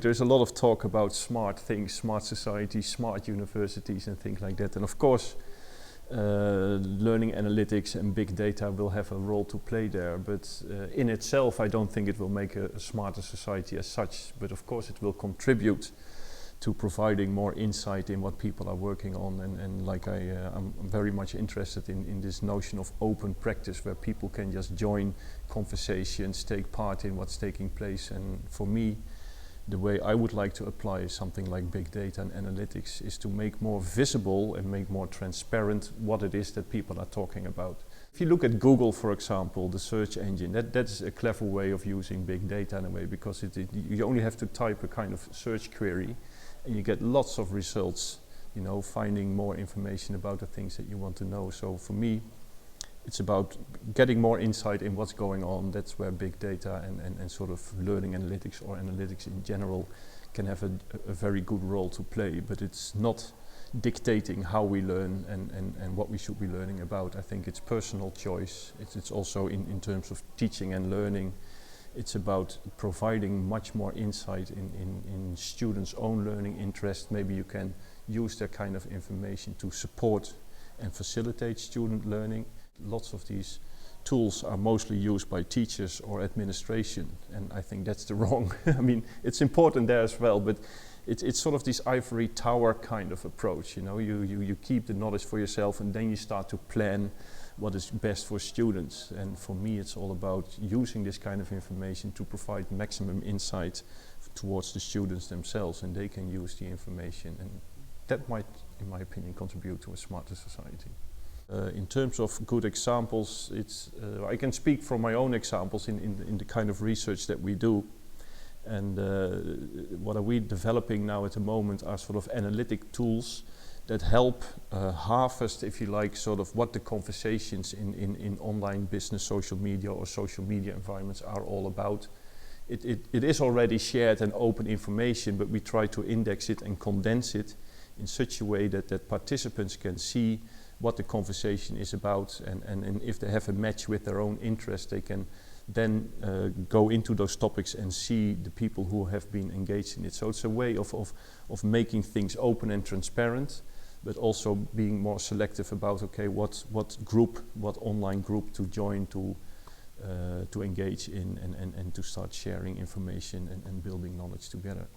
There's a lot of talk about smart things, smart society, smart universities and things like that. And of course, learning analytics and big data will have a role to play there. But in itself, I don't think it will make a smarter society as such. But of course, it will contribute to providing more insight in what people are working on. And like I'm very much interested in this notion of open practice where people can just join conversations, take part in what's taking place. And for me, the way I would like to apply something like big data and analytics is to make more visible and make more transparent what it is that people are talking about. If you look at Google, for example, the search engine, that's a clever way of using big data in a way, because you only have to type a kind of search query and you get lots of results, you know, finding more information about the things that you want to know. So for me, it's about getting more insight in what's going on. That's where big data and sort of learning analytics or analytics in general can have a very good role to play. But it's not dictating how we learn and what we should be learning about. I think it's personal choice. It's also in terms of teaching and learning. It's about providing much more insight in students' own learning interest. Maybe you can use that kind of information to support and facilitate student learning. Lots of these tools are mostly used by teachers or administration, and I think that's the wrong. I mean, it's important there as well, but it's sort of this ivory tower kind of approach. You know, you keep the knowledge for yourself, and then you start to plan what is best for students. And for me, it's all about using this kind of information to provide maximum insight towards the students themselves, and they can use the information, and that might, in my opinion, contribute to a smarter society. In terms of good examples, I can speak from my own examples in the kind of research that we do. And what are we developing now at the moment are sort of analytic tools that help harvest, if you like, sort of what the conversations in online business, social media or social media environments are all about. It is already shared and open information, but we try to index it and condense it in such a way that participants can see what the conversation is about, and if they have a match with their own interest, they can then go into those topics and see the people who have been engaged in it. So it's a way of making things open and transparent, but also being more selective about, okay, what online group to join to engage in and to start sharing information and building knowledge together.